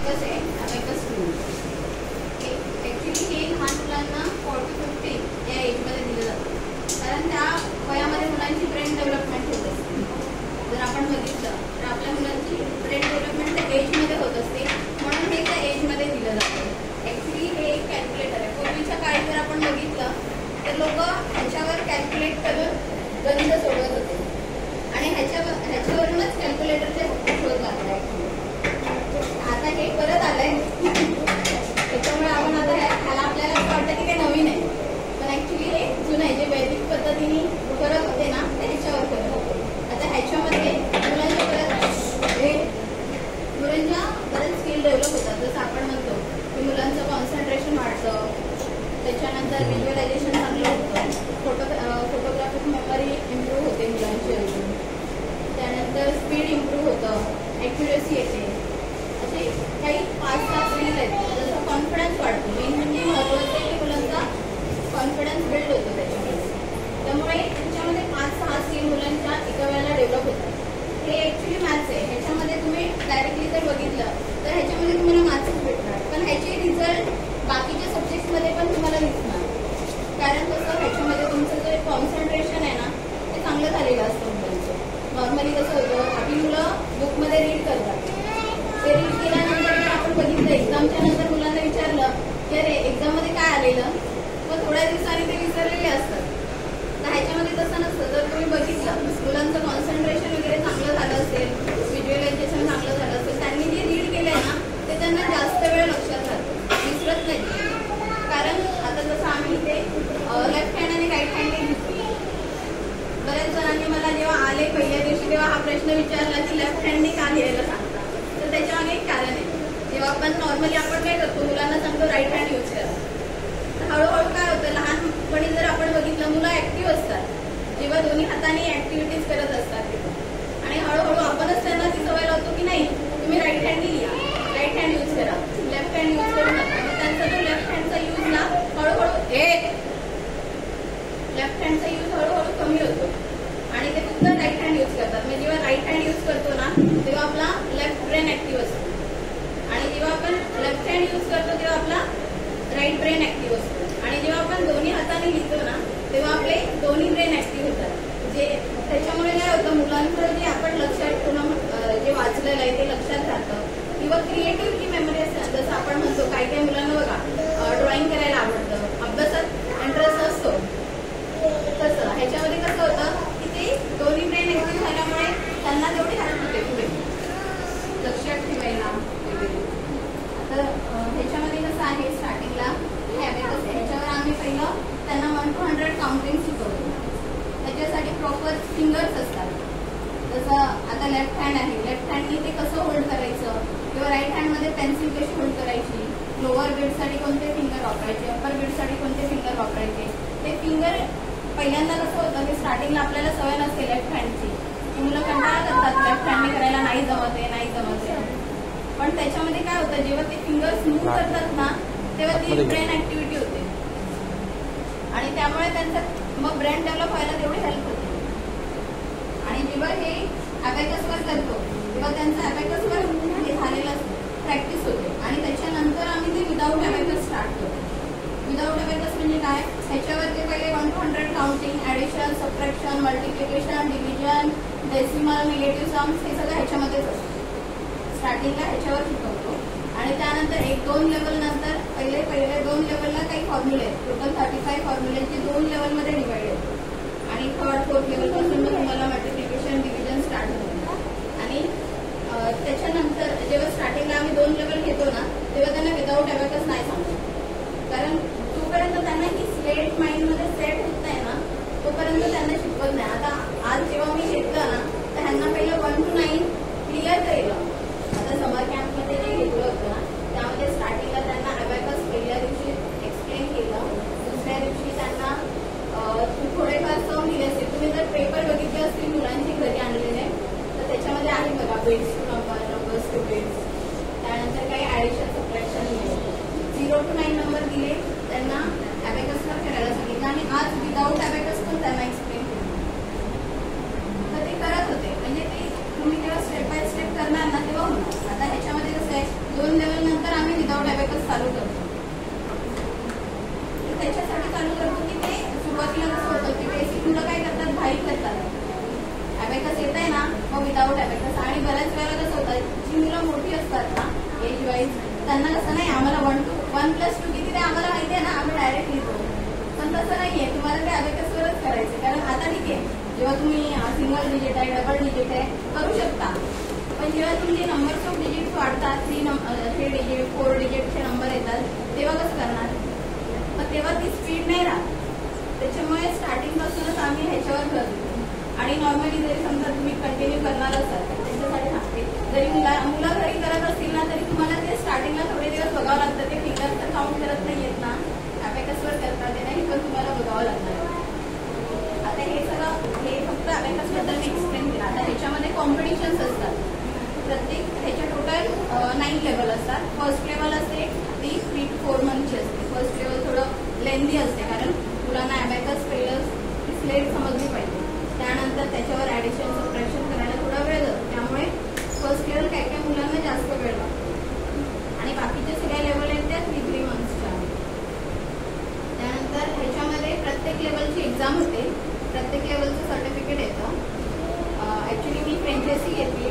Abacus आहे, abacus tools. Actually हे लहान मुलांना 4 to 15 या एजमध्ये दिलं जातं, कारण त्या वयामध्ये मुलांची ब्रेन डेव्हलपमेंट होत असते. जर आपण बघितलं तर आपल्या मुलांची ब्रेन डेव्हलपमेंट त्या एजमध्ये होत असते, म्हणून हे त्या एजमध्ये दिलं जातं. ॲक्च्युली हे एक कॅल्क्युलेटर आहे. पूर्वीच्या काळी जर आपण बघितलं तर लोक ह्याच्यावर कॅल्क्युलेट करून गणित सोडवत होते आणि ह्याच्यावरूनच कॅल्क्युलेटरचे शोध लागले. आता हे परत आलंय, त्याच्यामुळे आपण आता ह्याला आपल्याला असं वाटतं की ते नवीन आहे, पण ऍक्च्युली हे जुनं आहे. जे वैदिक पद्धतीने करत होते ना ते ह्याच्यावर करत होते. आता ह्याच्यामध्ये मुलांच्या बरेच स्किल डेव्हलप होतात. जसं आपण म्हणतो की मुलांचं कॉन्सन्ट्रेशन वाढतं, त्याच्यानंतर व्हिज्युअलायझेशन चांगलं होतं, फोटोग्राफिक मेमरी इम्प्रूव्ह होते मुलांची अजून, त्यानंतर स्पीड इम्प्रूव्ह होतं, ॲक्युरेसी येते. असे काही 5-6 स्किल आहेत. जसं कॉन्फिडन्स वाढतो, मेन म्हणजे महत्त्वाचं आहे की मुलांचा कॉन्फिडन्स बिल्ड होतो त्याच्यामध्ये. त्यामुळे त्याच्यामध्ये 5-6 स्किल मुलांच्या एका वेळेला डेव्हलप होतात. हे ॲक्च्युली मॅथ्स आहे. ह्याच्यामध्ये तुम्ही डायरेक्टली जर बघितलं तर ह्याच्यामध्ये तुम्हाला मॅथ्सच भेटणार, पण ह्याचे रिझल्ट बाकीच्या सब्जेक्ट्समध्ये पण तुम्हाला दिसणार. कारण कसं ह्याच्यामध्ये तुमचं जे कॉन्सन्ट्रेशन आहे ना ते चांगलं झालेलं असतं मुलांचं. नॉर्मली कसं होतं, आपली मुलं बुकमध्ये रीड करतात, ते रीड केल्यानंतर जर आपण बघितलं एक्झामच्या नंतर मुलांना विचारलं की अरे एक्झाममध्ये काय आलेलं, मग थोड्या दिवसांनी ते विसरलेले असतात. तर ह्याच्यामध्ये तसं नसतं. जर तुम्ही बघितलं मुलांचं कॉन्सन्ट्रेशन वगैरे चांगलं झालं असेल, व्हिज्युअलायझेशन चांगलं झालं असेल, त्यांनी जे रीड केलंय ना ते त्यांना जास्त वेळ लक्षात राहतं, विसरत नाही. कारण आता जसं आम्ही इथे लेफ्ट हँड आणि राईट हँडने घेतो, बऱ्याच जणांनी मला जेव्हा आले पहिल्या दिवशी तेव्हा हा प्रश्न विचारला की लेफ्ट हँडने का लिहायला सांगता, तर त्याच्यामागे एक कारण आहे. जेव्हा आपण नॉर्मली आपण काय करतो, मुलांना सांगतो राईट हँड यूज करा, तर हळूहळू काय होतं, लहानपणी जर आपण बघितलं मुलं ऍक्टिव्ह असतात जेव्हा दोन्ही हाताने ऍक्टिव्हिटीज करत असतात, आणि हळूहळू आपणच त्यांना ती सवय लावतो की नाही तुम्ही राईट हँडने लिहा, राईट हँड यूज करा, लेफ्ट हँड यूज करू नका. त्यांचा जो लेफ्ट हँडचा यूज ना हळूहळू लेफ्ट हँडचा यूज हळूहळू कमी होतो आणि ते फक्त राईट हँड यूज करतात. म्हणजे जेव्हा राईट हँड यूज करतो ना तेव्हा आपला लेफ्ट ब्रेन ऍक्टिव्ह असतो, आणि जेव्हा आपण लेफ्ट हँड यूज करतो तेव्हा आपला राईट ब्रेन ऍक्टिव्ह असतो. आणि जेव्हा आपण दोन्ही हाताने लिहितो ना तेव्हा आपले दोन्ही ब्रेन ऍक्टिव्ह होतात. जे त्याच्यामुळे काय होतं, मुलांचं जे आपण लक्षात ठेवणं जे वाचलेलं आहे ते लक्षात राहतं. किंवा क्रिएटिव्ह जी मेमरी असते, जसं आपण म्हणतो काही काही मुलांना बघा ड्रॉइंग करायला आवडतं, अभ्यासात इंटरेस्ट असतो, तसं ह्याच्यामध्ये कसं होतं की ते दोन्ही ब्रेन ऍक्टिव्ह झाल्यामुळे त्यांना तेवढी हेल्प होते पुढे लक्षात ठेवायला वगैरे. तर ह्याच्यामध्ये कसं आहे, स्टार्टिंगला ॲबॅकस आहे, ह्याच्यावर आम्ही पहिलं त्यांना 1 to 100 काउंटिंग शिकवतो. त्याच्यासाठी प्रॉपर फिंगर्स असतात. जसं आता लेफ्ट हँड आहे, लेफ्ट हँडने ते कसं होल्ड करायचं, किंवा राईट हँडमध्ये पेन्सिल कशी होल्ड करायची, लोअर बीडसाठी कोणते फिंगर वापरायचे, अप्पर बीडसाठी कोणते फिंगर वापरायचे. ते फिंगर पहिल्यांदा कसं होतं की स्टार्टिंगला आपल्याला सवय नसते लेफ्ट हँडची, मुलं कंटाळा करतात लेफ्ट हँडने करायला, नाही जमते नाही जमते. पण त्याच्यामध्ये काय होतं, जेव्हा ते फिंगर्स मूव्ह करतात ना तेव्हा ती ब्रेन ऍक्टिव्हिटी होते आणि त्यामुळे त्यांचं मग ब्रेन डेव्हलप व्हायला तेवढी हेल्प होते. आणि जेव्हा हे अबॅकसवर करतो तेव्हा त्यांचं अबॅकसवर झालेलं प्रॅक्टिस होते, आणि त्याच्यानंतर आम्ही ते विदाऊट अबॅकस स्टार्ट करतो. विदाऊट अबॅकस म्हणजे काय, ह्याच्यावर ते पहिले 1 to 100 counting, addition, subtraction, multiplication, division, decimal, negative sums हे सगळं ह्याच्यामध्येच असतं. स्टार्टिंगला ह्याच्यावर शिकवतो, आणि त्यानंतर 1-2 लेवल नंतर पहिले 2 लेवलला काही फॉर्म्युले आहेत, टोटल 35 फॉर्म्युलेचे 2 लेवलमध्ये डिवाइड होतो. आणि 3rd 4th लेवलपासून मग तुम्हाला मल्टिप्लिकेशन, डिव्हिजन स्टार्ट होतं. आणि त्याच्यानंतर जेव्हा स्टार्टिंगला आम्ही 2 लेवल घेतो ना तेव्हा त्यांना विदाऊट अबॅकस नाही सांगतो, कारण तोपर्यंत त्यांना ही स्लेट माइंडमध्ये सेट होत नाही ना तोपर्यंत त्यांना शिकवत नाही. आता आज जेव्हा मी घेतलं ना तर ह्यांना पहिलं 1 to 9 क्लिअर केलं. आता समर कॅम्पमध्ये जे घेतलं होतं ना त्यामध्ये स्टार्टिंगला त्यांना अबॅकस पहिल्या दिवशी एक्सप्लेन केलं, दुसऱ्या दिवशी त्यांना थोडेफार सम दिले असतील. तुम्ही जर पेपर बघितले असतील मुलांचे घरी आणलेले तर त्याच्यामध्ये आहे बघा, beds to number, numbers to beds, त्यानंतर काही ॲडिशन, सबट्रॅक्शन दिले, 0 to 9 नंबर दिले, त्यांना अबॅकसवर करायला सांगितलं, आणि आज विदाऊट अबॅकस पण त्यांना एक्सप्लेन केलं. तर ते करत होते, म्हणजे ते तुम्ही जेव्हा स्टेप बाय स्टेप करणार ना तेव्हा होणार. आता ह्याच्यामध्ये कसं आहे, 2 लेवल चालू करतो. त्याच्यासाठी चालू करतो की ते सुरुवातीला कसं होतं की बेसिक मुलं काय करतात, बाहेर करतात. ॲबॅकस येत आहे ना, मग विदाऊट ॲबॅकस. आणि बऱ्याच वेळेला कसं होतं, जी मुलं मोठी असतात ना एज वाईज, त्यांना कसं नाही आम्हाला 1+2 किती ते आम्हाला माहिती आहे ना, आम्ही डायरेक्ट लिहितो. पण तसं नाहीये, तुम्हाला ते ॲबॅकसवरच करायचं. कारण आता ठीक आहे, जेव्हा तुम्ही सिंगल डिजिट आहे, डबल डिजिट आहे करू शकता, पण जेव्हा तुमचे नंबर्स ऑफ डिजिट वाढतात, 3 डिजिट 4 डिजिटचे नंबर येतात, तेव्हा कसं करणार? मग तेव्हा ती स्पीड नाही राहत. त्याच्यामुळे स्टार्टिंगपासूनच आम्ही ह्याच्यावर करतो. आणि नॉर्मली जरी समजा तुम्ही कंटिन्यू करणार असाल त्यांच्यासाठी सांगते, जरी मुलं घरी करत असतील ना, तरी तुम्हाला ते स्टार्टिंगला थोडे दिवस बघावं लागतं. ते फिंगर तर काउंट करत नाही येत ना, ॲबॅकसवर करतात ते नाही, पण तुम्हाला बघावं लागणार. आता हे सगळं हे फक्त ॲबॅकसबद्दल मी एक्सप्लेन केलं. आता ह्याच्यामध्ये कॉम्पिटिशन्स असतात. प्रत्येक ह्याच्या टोटल 9 लेवल असतात. फर्स्ट लेवल असते ती 3 to 4 मंथची असते. फर्स्ट लेवल थोडं लेंदी असते, कारण मुलांना ॲबॅकस पहिलं स्लेट समजली पाहिजे. त्यानंतर त्याच्यावर ॲडिशन सबट्रॅक्शन करायला थोडा वेळ जातो. त्यामुळे फर्स्ट लेवल काही काही मुलांना जास्त वेळ लागतो. आणि बाकीच्या सगळ्या लेवल आहेत त्या 3 मंथ्सच्या. त्यानंतर ह्याच्यामध्ये प्रत्येक लेवलची एक्झाम होते. प्रत्येक लेवलचं सर्टिफिकेट येतं. ॲक्च्युली मी फ्रेंचायसी घेतली